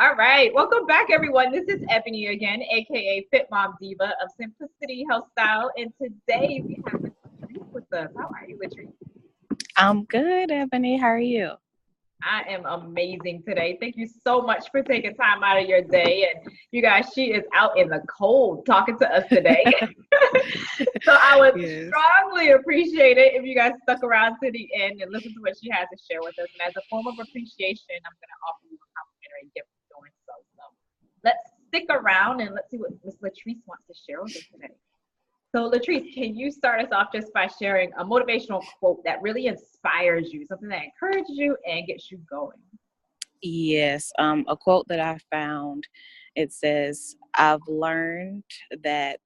All right, welcome back, everyone. This is Ebonie again, a.k.a. Fit Mom Diva of Simplicity Health Style, and today we have Miss Latrice with us. How are you, Latrice? I'm good, Ebony. How are you? I am amazing today. Thank you so much for taking time out of your day. And you guys, she is out in the cold talking to us today. So I would Yes. strongly appreciate it if you guys stuck around to the end and listen to what she has to share with us. And as a form of appreciation, I'm going to offer you a complimentary gift for doing so. So let's stick around and let's see what Miss Latrice wants to share with us today. So, Latrice, can you start us off just by sharing a motivational quote that really inspires you, something that encourages you and gets you going? Yes. A quote that I found, it says, I've learned that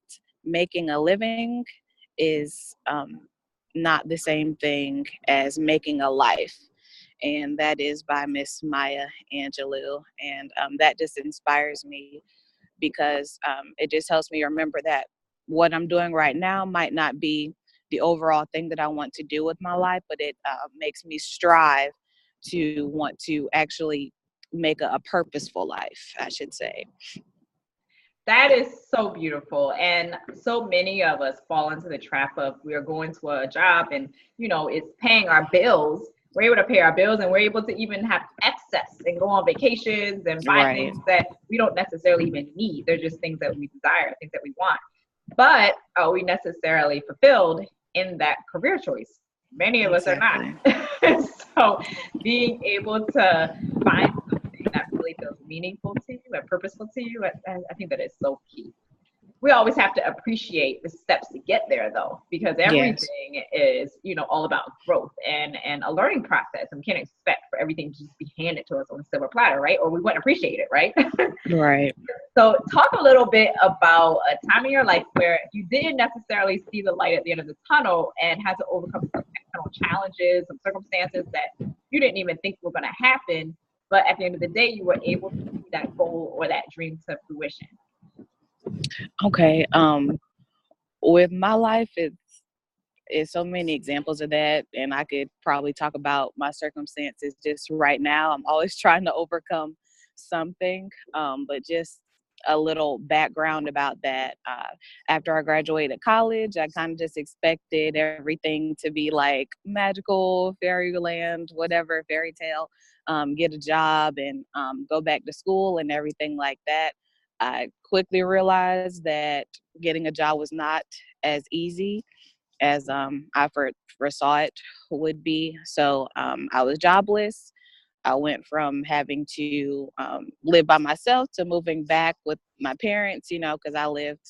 making a living is not the same thing as making a life. And that is by Miss Maya Angelou. And that just inspires me because it just helps me remember that what I'm doing right now might not be the overall thing that I want to do with my life, but it makes me strive to want to actually make a purposeful life, I should say. That is so beautiful. And so many of us fall into the trap of we are going to a job and, it's paying our bills. We're able to pay our bills and we're able to even have excess and go on vacations and buy Right. things that we don't necessarily even need. They're just things that we desire, things that we want. But are we necessarily fulfilled in that career choice? Many of us are not. Exactly. So being able to find something that really feels meaningful to you and purposeful to you, I think that is so key. We always have to appreciate the steps to get there, though, because Yes. everything is, all about growth and a learning process. And we can't expect for everything to just be handed to us on a silver platter, right? Or we wouldn't appreciate it, right? Right. So talk a little bit about a time in your life where you didn't necessarily see the light at the end of the tunnel and had to overcome some external challenges, some circumstances that you didn't even think were going to happen. But at the end of the day, you were able to see that goal or that dream to fruition. Okay. With my life, it's so many examples of that, and I could probably talk about my circumstances just right now. I'm always trying to overcome something, but just a little background about that. After I graduated college, I kind of just expected everything to be like magical, fairyland, whatever, fairy tale, get a job and go back to school and everything like that. I quickly realized that getting a job was not as easy as I foresaw it would be. So I was jobless. I went from having to live by myself to moving back with my parents, because I lived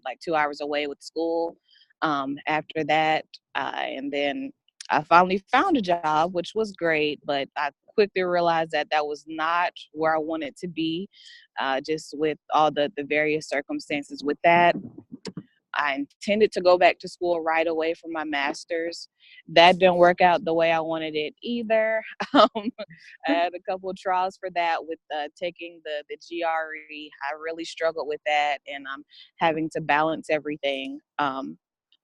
like 2 hours away with school. After that, and then I finally found a job, which was great, but I quickly realized that that was not where I wanted to be, just with all the various circumstances with that. I intended to go back to school right away for my master's. That didn't work out the way I wanted it either. Um, I had a couple of trials for that with taking the GRE. I really struggled with that, and I'm having to balance everything.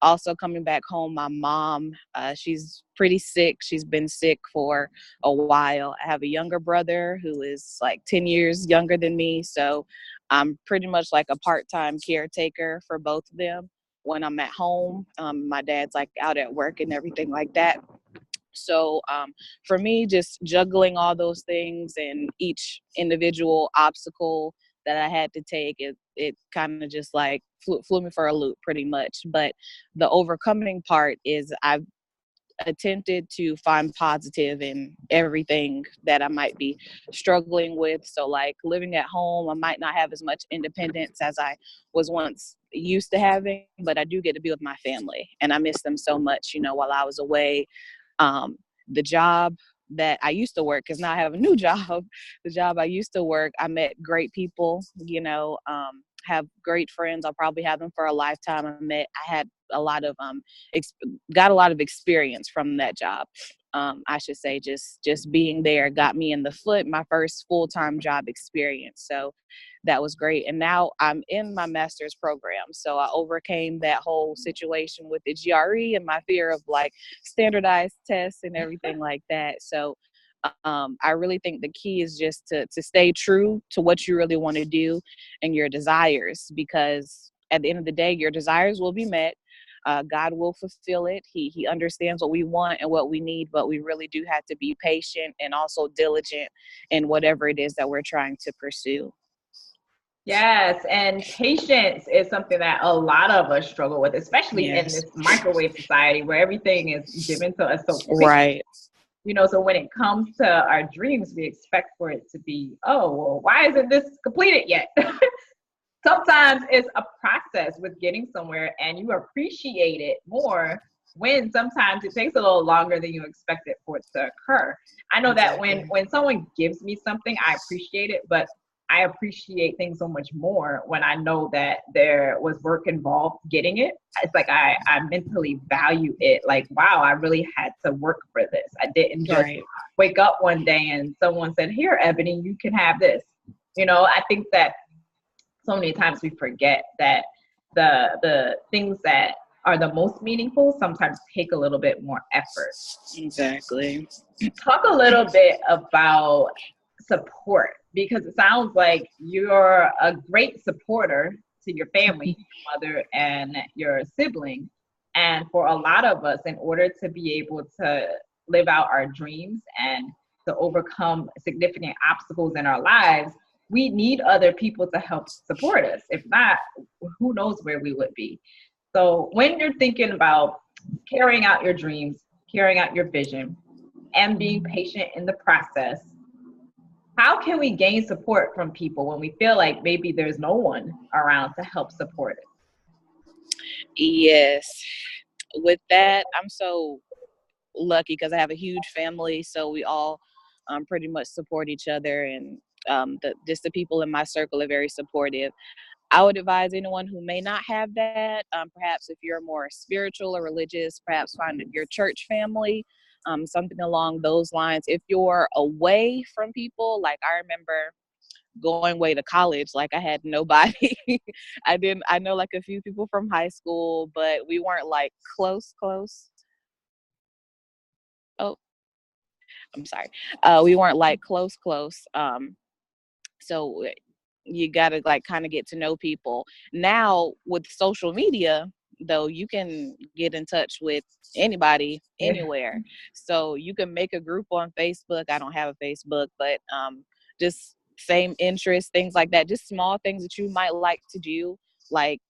Also, coming back home, my mom, she's pretty sick. She's been sick for a while. I have a younger brother who is like 10 years younger than me. So I'm pretty much like a part-time caretaker for both of them when I'm at home. My dad's like out at work and everything like that. So for me, just juggling all those things and each individual obstacle that I had to take, it kind of just like flew me for a loop pretty much. But the overcoming part is I've attempted to find positive in everything that I might be struggling with. So, like living at home, I might not have as much independence as I was once used to having, but I do get to be with my family and I miss them so much, while I was away. The job that I used to work, because now I have a new job. The job I used to work, I met great people, have great friends. I'll probably have them for a lifetime. I had a lot of ex- got a lot of experience from that job. I should say just being there got me in the foot, my first full-time job experience. So that was great. And now I'm in my master's program. So I overcame that whole situation with the GRE and my fear of like standardized tests and everything like that. So I really think the key is just to stay true to what you really want to do and your desires, because at the end of the day, your desires will be met. God will fulfill it. He understands what we want and what we need, but we really do have to be patient and also diligent in whatever it is that we're trying to pursue. Yes, and patience is something that a lot of us struggle with, especially in Yes. this microwave society where everything is given to us so quick. Right. You know, so when it comes to our dreams, we expect for it to be, oh, well, why isn't this completed yet? Sometimes it's a process with getting somewhere, and you appreciate it more when sometimes it takes a little longer than you expected for it to occur. I know that Exactly. when someone gives me something, I appreciate it, but I appreciate things so much more when I know that there was work involved getting it. It's like I mentally value it. Like, wow, I really had to work for this. I didn't just Right. wake up one day and someone said, here, Ebony, you can have this. You know, I think that so many times we forget that the things that are the most meaningful sometimes take a little bit more effort. Exactly. Talk a little bit about support, because it sounds like you're a great supporter to your family, your mother and your sibling. And for a lot of us, in order to be able to live out our dreams and to overcome significant obstacles in our lives, we need other people to help support us. If not, who knows where we would be. So when you're thinking about carrying out your dreams, carrying out your vision, and being patient in the process, how can we gain support from people when we feel like maybe there's no one around to help support us? Yes. With that, I'm so lucky because I have a huge family, so we all pretty much support each other, and just the people in my circle are very supportive. I would advise anyone who may not have that, perhaps if you're more spiritual or religious, perhaps find your church family, something along those lines. If you're away from people, like I remember going away to college, like I had nobody. I know like a few people from high school, but we weren't like close. Oh, I'm sorry. We weren't like close. So you got to like kind of get to know people. Now with social media, though, you can get in touch with anybody Yeah. anywhere. So you can make a group on Facebook. I don't have a Facebook, but just same interests, things like that. Just small things that you might like to do, like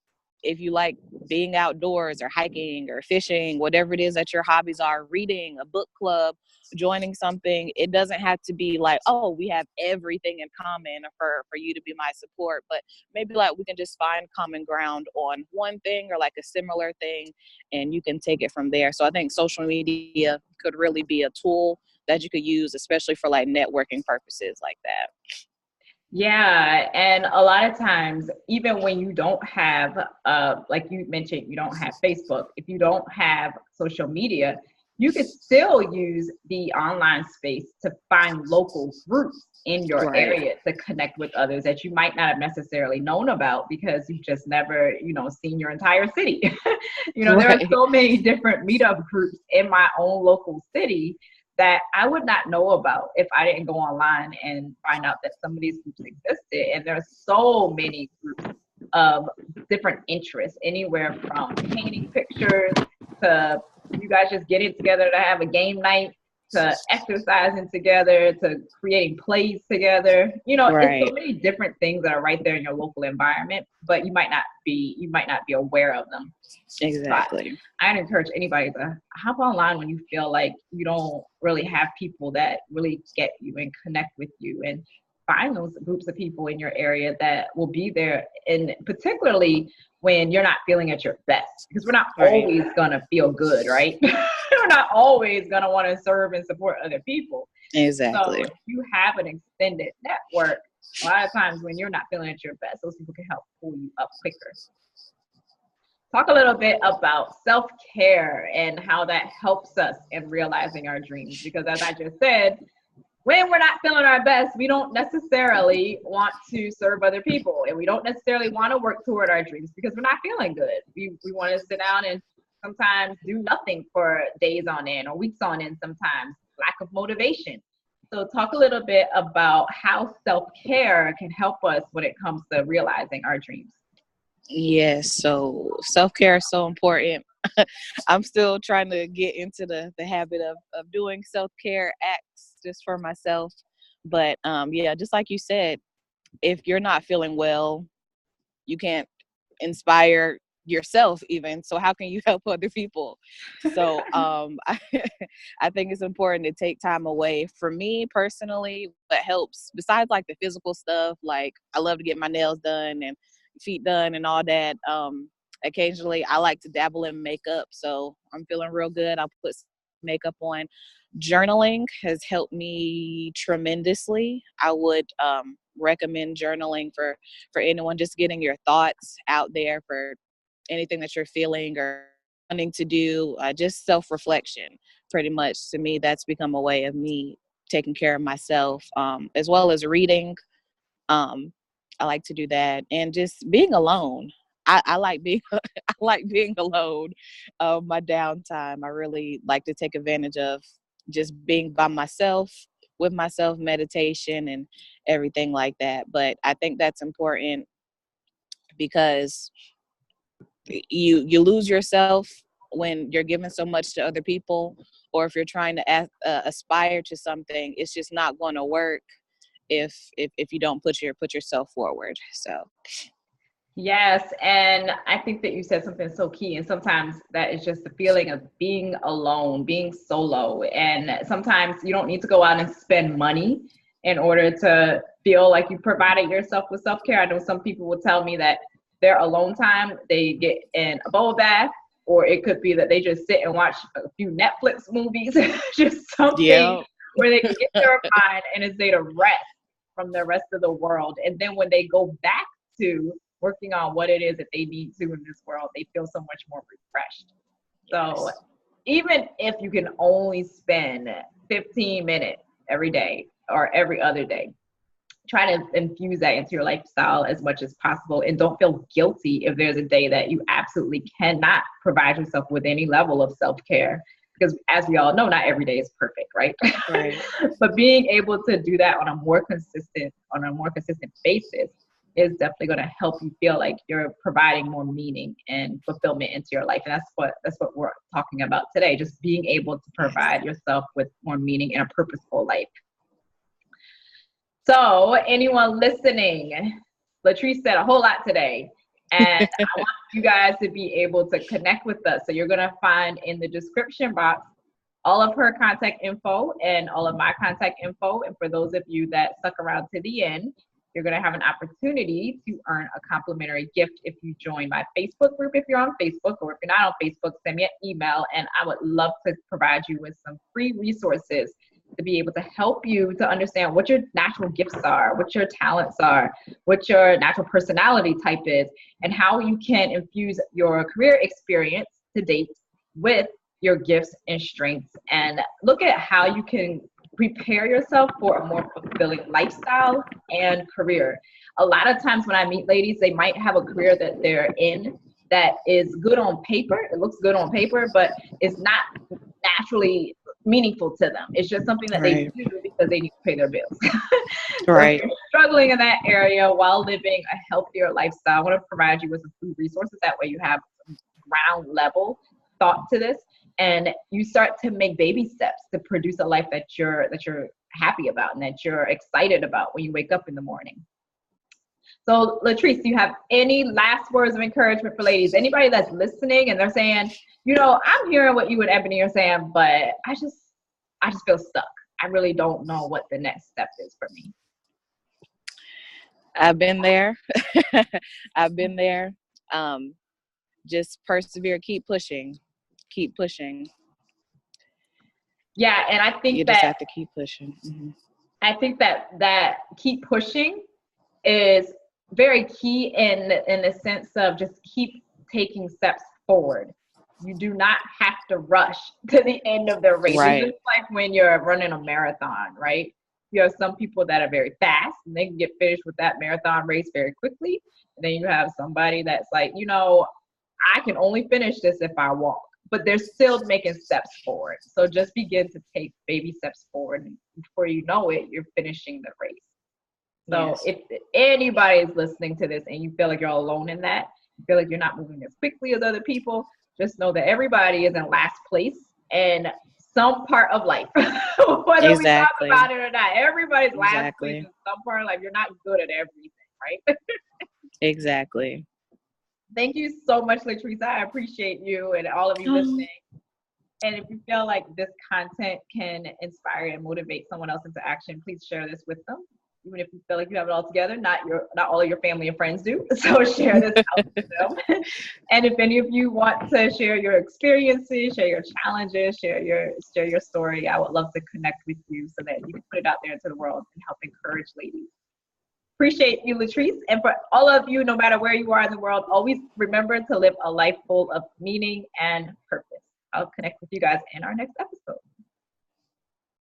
if you like being outdoors or hiking or fishing, whatever it is that your hobbies are, reading, a book club, joining something. It doesn't have to be like, oh, we have everything in common for you to be my support, but maybe like we can just find common ground on one thing or like a similar thing, and you can take it from there. So I think social media could really be a tool that you could use, especially for like networking purposes like that. Yeah, and a lot of times, even when you don't have, like you mentioned, you don't have Facebook, if you don't have social media, you could still use the online space to find local groups in your Right. area to connect with others that you might not have necessarily known about because you've just never, seen your entire city. There are Right. so many different meetup groups in my own local city that I would not know about if I didn't go online and find out that some of these groups existed. And there's so many groups of different interests, anywhere from painting pictures to you guys just getting together to have a game night, to exercising together, to creating plays together. It's so Right. many different things that are right there in your local environment, but you might not be aware of them. But Exactly. I'd encourage anybody to hop online when you feel like you don't really have people that really get you and connect with you, and find those groups of people in your area that will be there. And particularly when you're not feeling at your best, because we're not Right. always going to feel good, right? We're not always going to want to serve and support other people. So Exactly. if you have an extended network, a lot of times when you're not feeling at your best, those people can help pull you up quicker. Talk a little bit about self-care and how that helps us in realizing our dreams. Because as I just said, when we're not feeling our best, we don't necessarily want to serve other people, and we don't necessarily want to work toward our dreams because we're not feeling good. We want to sit down and sometimes do nothing for days on end or weeks on end sometimes. Lack of motivation. So talk a little bit about how self-care can help us when it comes to realizing our dreams. Yes, so self-care is so important. I'm still trying to get into the habit of doing self-care acts just for myself. But yeah, just like you said, if you're not feeling well, you can't inspire yourself even. So how can you help other people? So I think it's important to take time away. For me personally, what helps besides like the physical stuff, like I love to get my nails done and feet done and all that. Occasionally I like to dabble in makeup. So I'm feeling real good, I'll put makeup on. Journaling has helped me tremendously. I would recommend journaling for anyone, just getting your thoughts out there for anything that you're feeling or wanting to do, just self-reflection. Pretty much to me, that's become a way of me taking care of myself, as well as reading. um, I like to do that, and just being alone. I like being I like being alone. My downtime, I really like to take advantage of just being by myself, with myself, meditation and everything like that. But I think that's important because you lose yourself when you're giving so much to other people, or if you're trying to aspire to something, it's just not going to work if you don't put yourself forward. So Yes, and I think that you said something so key. And sometimes that is just the feeling of being alone, being solo. And sometimes you don't need to go out and spend money in order to feel like you provided yourself with self-care. I know some people will tell me that their alone time, they get in a bubble bath, or it could be that they just sit and watch a few Netflix movies, just something yeah. where they can get their mind and it's there to rest from the rest of the world. And then when they go back to working on what it is that they need to in this world, they feel so much more refreshed. So Yes. even if you can only spend 15 minutes every day or every other day, try to infuse that into your lifestyle as much as possible. And don't feel guilty if there's a day that you absolutely cannot provide yourself with any level of self-care. Because as we all know, not every day is perfect, right? Right. But being able to do that on a more consistent basis is definitely going to help you feel like you're providing more meaning and fulfillment into your life. And that's what we're talking about today, just being able to provide yourself with more meaning and a purposeful life. So anyone listening, Latrice said a whole lot today, and I want you guys to be able to connect with us. So you're going to find in the description box all of her contact info and all of my contact info. And for those of you that stuck around to the end, you're going to have an opportunity to earn a complimentary gift if you join my Facebook group. If you're on Facebook, or if you're not on Facebook, send me an email and I would love to provide you with some free resources to be able to help you to understand what your natural gifts are, what your talents are, what your natural personality type is, and how you can infuse your career experience to date with your gifts and strengths, and look at how you can prepare yourself for a more fulfilling lifestyle and career. A lot of times when I meet ladies, they might have a career that they're in that is good on paper. It looks good on paper, but it's not naturally meaningful to them. It's just something that they Right. do because they need to pay their bills. So if Right. you're struggling in that area while living a healthier lifestyle, I want to provide you with some free resources. That way you have some ground level thought to this, and you start to make baby steps to produce a life that you're happy about and that you're excited about when you wake up in the morning. So Latrice, do you have any last words of encouragement for ladies? Anybody that's listening and they're saying, I'm hearing what you and Ebonie are saying, but I just feel stuck. I really don't know what the next step is for me. I've been there. I've been there. Just persevere, keep pushing. Keep pushing. Yeah, and You just have to keep pushing. Mm-hmm. I think that keep pushing is very key in the sense of just keep taking steps forward. You do not have to rush to the end of the race. Right. It's just like when you're running a marathon, right? You have some people that are very fast and they can get finished with that marathon race very quickly. And then you have somebody that's like, I can only finish this if I walk. but they're still making steps forward. So just begin to take baby steps forward. And before you know it, you're finishing the race. So Yes. if anybody is listening to this and you feel like you're alone in that, you feel like you're not moving as quickly as other people, just know that everybody is in last place in some part of life. Whether we talk Exactly. about it or not, everybody's last place Exactly. in some part of life. You're not good at everything, right? Exactly. Thank you so much, Latrice. I appreciate you and all of you listening. And if you feel like this content can inspire and motivate someone else into action, please share this with them. Even if you feel like you have it all together, not all of your family and friends do. So share this out with them. And if any of you want to share your experiences, share your challenges, share your story, I would love to connect with you so that you can put it out there into the world and help encourage ladies. Appreciate you, Latrice. And for all of you, no matter where you are in the world, always remember to live a life full of meaning and purpose. I'll connect with you guys in our next episode.